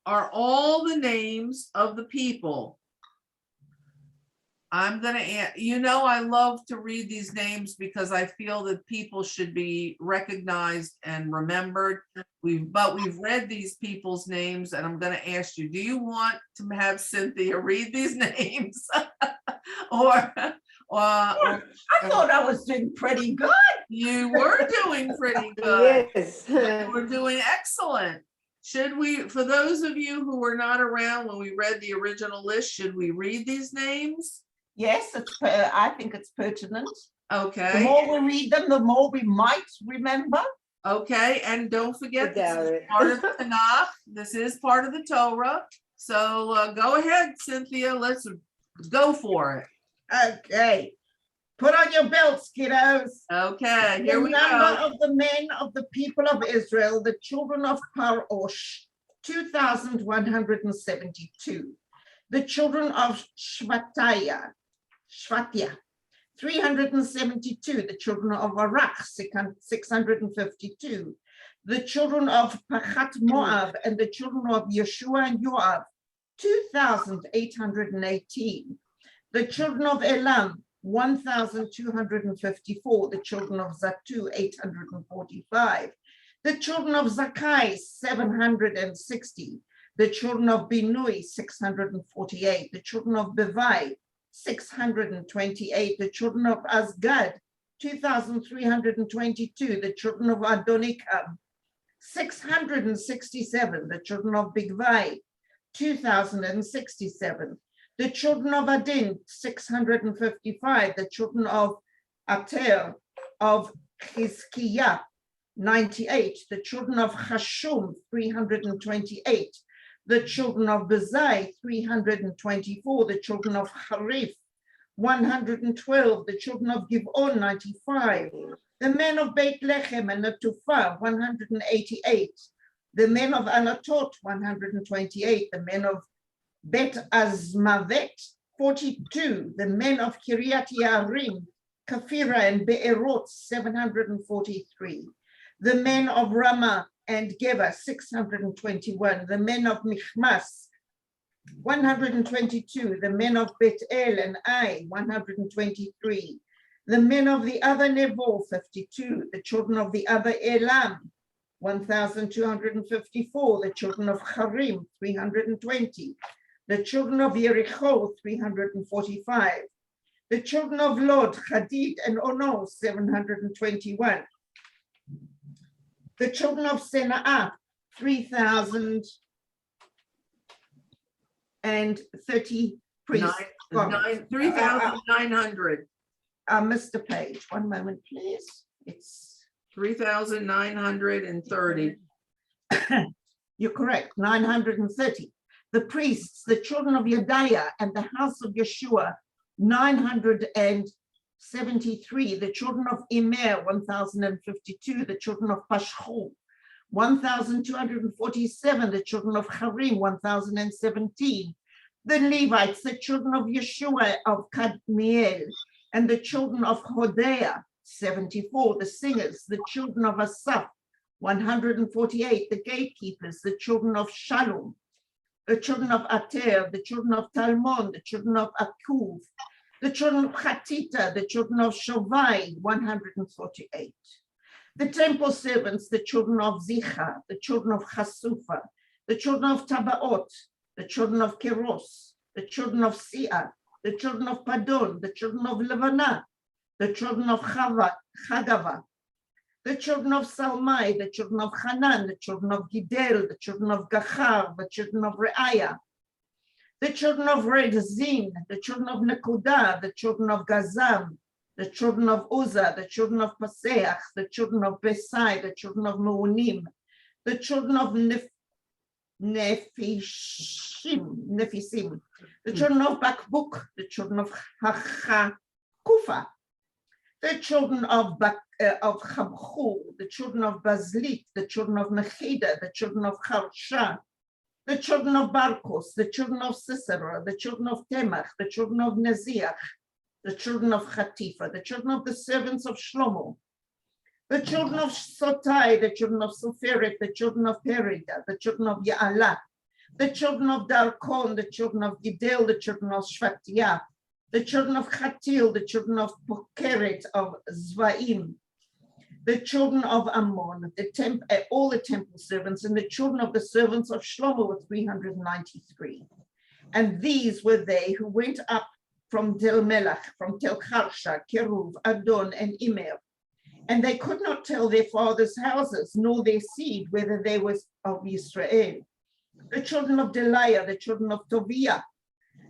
are all the names of the people. I'm going to, I love to read these names because I feel that people should be recognized and remembered. We've read these people's names, and I'm going to ask you, do you want to have Cynthia read these names? I thought I was doing pretty good. You were doing pretty good. Yes. You were doing excellent. Should we, for those of you who were not around when we read the original list, should we read these names? Yes, I think it's pertinent. Okay. The more we read them, the more we might remember. Okay, and don't forget, this is part of the Tanakh. This is part of the Torah. So go ahead, Cynthia. Let's go for it. Okay. Put on your belts, kiddos. Okay, here we go. The number go. of the men of the people of Israel, the children of Parosh, 2,172. The children of Shvatia, 372. The children of Arach, 652. The children of Pachat Moab and the children of Yeshua and Yoav, 2,818. The children of Elam, 1,254. The children of Zatu, 845. The children of Zakai, 760. The children of Binui, 648. The children of Bevai, 628. The children of Azgad, 2,322. The children of Adonikam, 667. The children of Bigvai, 2,067. The children of Adin, 655. The children of Ater, of Chizkiah, 98. The children of Hashum, 328. The children of Bezai, 324. The children of Harif, 112. The children of Giv'on, 95. The men of Beit Lechem and Netufah, 188. The men of Anatot, 128. The men of Bet Azmavet, 42. The men of Kiryat Yarim, Kafira and Be'erot, 743. The men of Ramah and Geba, 621. The men of Michmas, 122. The men of Bet El and Ai, 123. The men of the other Nebo, 52. The children of the other Elam, 1,254. The children of Harim, 320. The children of Jericho, 345. The children of Lod, Hadid and Ono, 721. The children of Senaa, 3,030 priests. 3,900. Mr. Page, one moment, please. It's 3,930. You're correct, 930. The priests, the children of Yediah and the house of Yeshua, 973. The children of Immer, 1,052. The children of Pashhu, 1,247. The children of Harim, 1,017. The Levites, the children of Yeshua of Kadmiel, and the children of Hosea, 74. The singers, the children of Asaph, 148. The gatekeepers, the children of Shalom, the children of Ater, the children of Talmon, the children of Akuv, the children of Hatita, the children of Shovai, 148. The temple servants, the children of Zicha, the children of Chasufa, the children of Tabaot, the children of Keros, the children of Sia, the children of Padon, the children of Levana, the children of Chagava, the children of Salmai, the children of Hanan, the children of Gidel, the children of Gachar, the children of Reaya, the children of Redzin, the children of Nekudah, the children of Gazam, the children of Uzzah, the children of Paseach, the children of Besai, the children of Meunim, the children of Nephisim, the children of Bakbuk, the children of Hachakufa, the children of Chabchu, the children of Bazlit, the children of Mechida, the children of Charsha, the children of Barkos, the children of Sisera, the children of Temach, the children of Neziach, the children of Hatifa, the children of the servants of Shlomo, the children of Sotai, the children of Soferet, the children of Perida, the children of Ya'ala, the children of Darkon, the children of Gidel, the children of Shvatiyah, the children of Khatil, the children of Pokeret, of Zvaim, the children of Ammon, all the temple servants, and the children of the servants of Shlomo were 393. And these were they who went up from Tel Melach, from Tel Harsha, Keruv, Adon, and Immer. And they could not tell their fathers' houses, nor their seed, whether they were of Israel. The children of Deliah, the children of Tobiah,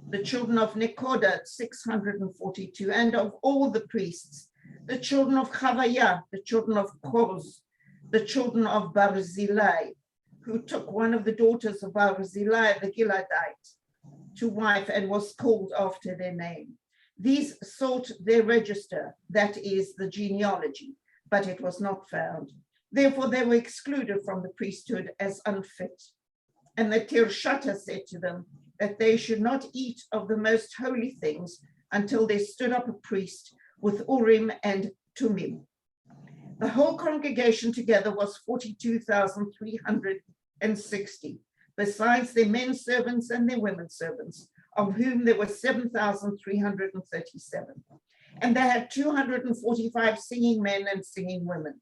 the children of Nekoda, 642, and of all the priests, the children of Chavayah, the children of Koz, the children of Barzillai, who took one of the daughters of Barzillai, the Gileadite, to wife and was called after their name. These sought their register, that is the genealogy, but it was not found. Therefore they were excluded from the priesthood as unfit. And the Tirshata said to them that they should not eat of the most holy things until there stood up a priest with Urim and Tumim. The whole congregation together was 42,360, besides their men servants and their women servants, of whom there were 7,337. And they had 245 singing men and singing women.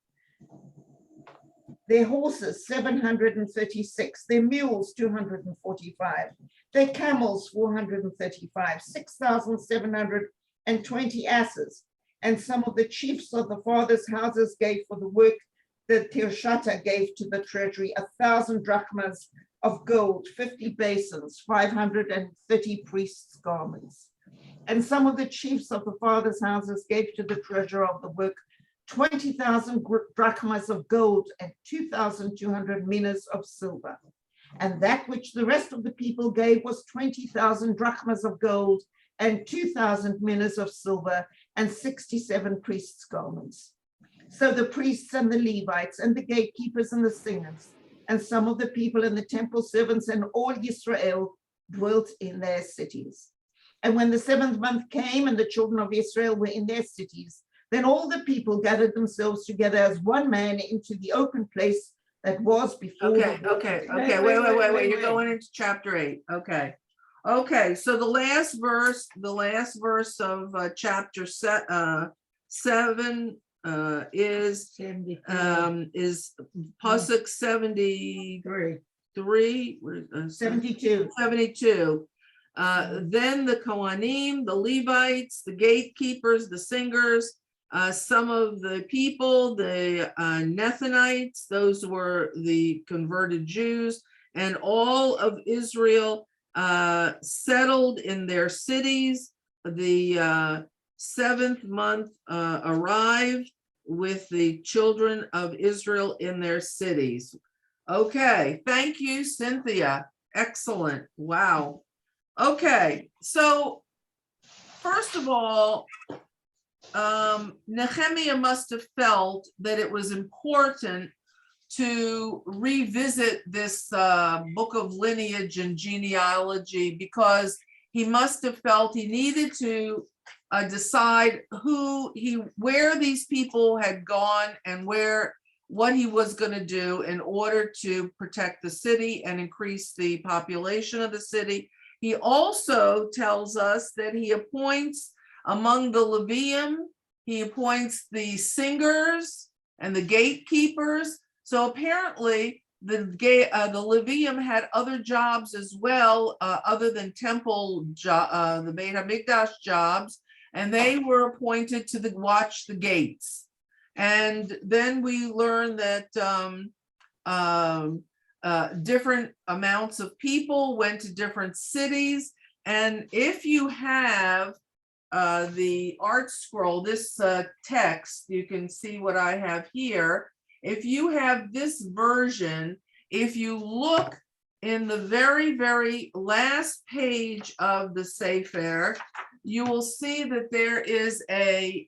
Their horses, 736, their mules, 245, their camels, 435, 6,720 asses, and some of the chiefs of the fathers' houses gave for the work that Tirshata gave to the treasury 1,000 drachmas of gold, 50 basins, 530 priests' garments. And some of the chiefs of the fathers' houses gave to the treasurer of the work 20,000 drachmas of gold and 2,200 minas of silver. And that which the rest of the people gave was 20,000 drachmas of gold and 2,000 minas of silver and 67 priests' garments. So the priests and the Levites and the gatekeepers and the singers and some of the people and the temple servants and all Israel dwelt in their cities. And when the 7th month came and the children of Israel were in their cities, then all the people gathered themselves together as one man into the open place that was before. Okay. Wait. You're going into chapter 8. Okay. So the last verse of chapter 7 is 73. Pasuk 73. 72. Then the Kohanim, the Levites, the gatekeepers, the singers, some of the people, the Nethanites, those were the converted Jews, and all of Israel settled in their cities. The 7th month arrived with the children of Israel in their cities. Okay, thank you, Cynthia. Excellent. Wow. Okay, so first of all, Nechemiah must have felt that it was important to revisit this book of lineage and genealogy, because he must have felt he needed to decide where these people had gone and what he was going to do in order to protect the city and increase the population of the city. He also tells us that he appoints among the Levium, he appoints the singers and the gatekeepers. So apparently the Levium had other jobs as well, other than temple, the Beit HaMikdash jobs, and they were appointed to watch the gates. And then we learn that different amounts of people went to different cities. And if you have the art scroll, this text, you can see what I have here. If you have this version, if you look in the very, very last page of the Sefer, you will see that there is a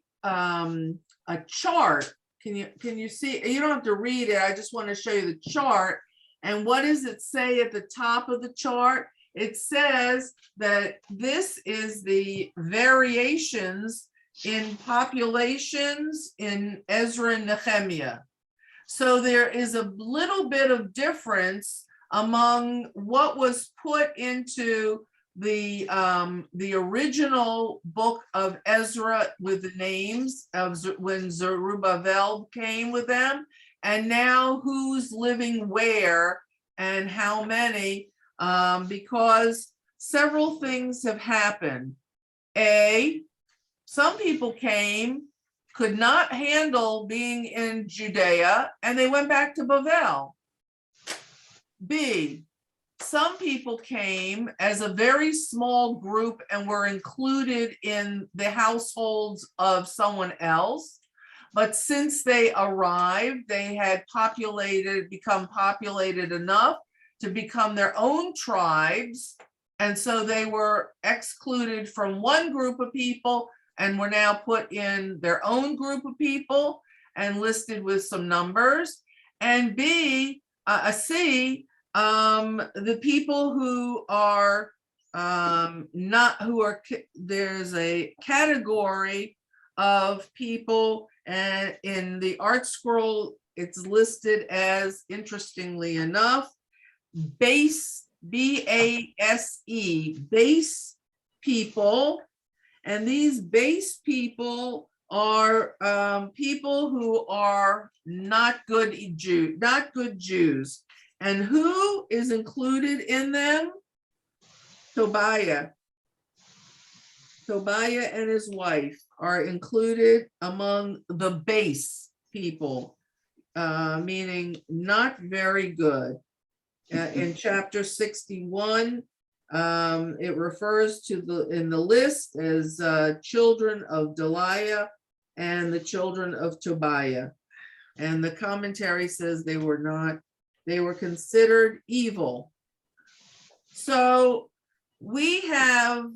chart. Can you see? You don't have to read it. I just want to show you the chart. And what does it say at the top of the chart? It says that this is the variations in populations in Ezra and Nehemiah. So there is a little bit of difference among what was put into the original book of Ezra with the names of when Zerubbabel came with them, and now who's living where and how many, because several things have happened. Some people came, could not handle being in Judea, and they went back to Bavel. B, some people came as a very small group and were included in the households of someone else. But since they arrived, they had become populated enough to become their own tribes. And so they were excluded from one group of people and were now put in their own group of people and listed with some numbers. And C, the people who are there's a category of people, and in the art scroll, it's listed as, interestingly enough, base, B-A-S-E, base people. And these base people are people who are not good Jews. And who is included in them? Tobiah. Tobiah and his wife are included among the base people, meaning not very good. in chapter 61. It refers to in the list as children of Deliah and the children of Tobiah. And the commentary says they were considered evil. So we have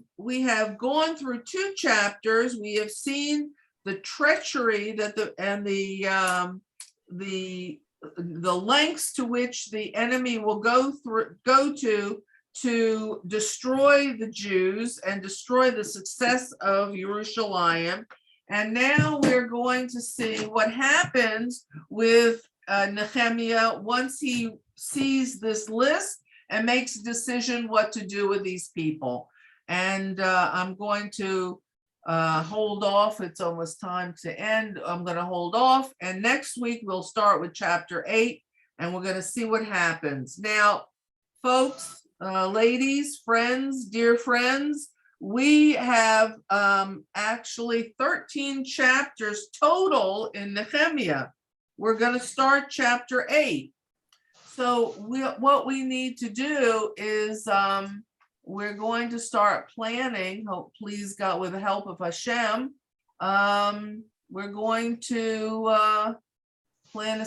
gone through 2 chapters. We have seen the treachery that the lengths to which the enemy will go to destroy the Jews and destroy the success of Jerusalem. And now we're going to see what happens with Nechemiah once he sees this list and makes a decision what to do with these people. And I'm going to hold off. It's almost time to end. I'm going to hold off. And next week we'll start with chapter 8, and we're going to see what happens. Now, folks, ladies, friends, dear friends, we have actually 13 chapters total in Nechemiah. We're going to start chapter 8. So what we need to do is we're going to start planning, please God, with the help of Hashem. We're going to plan a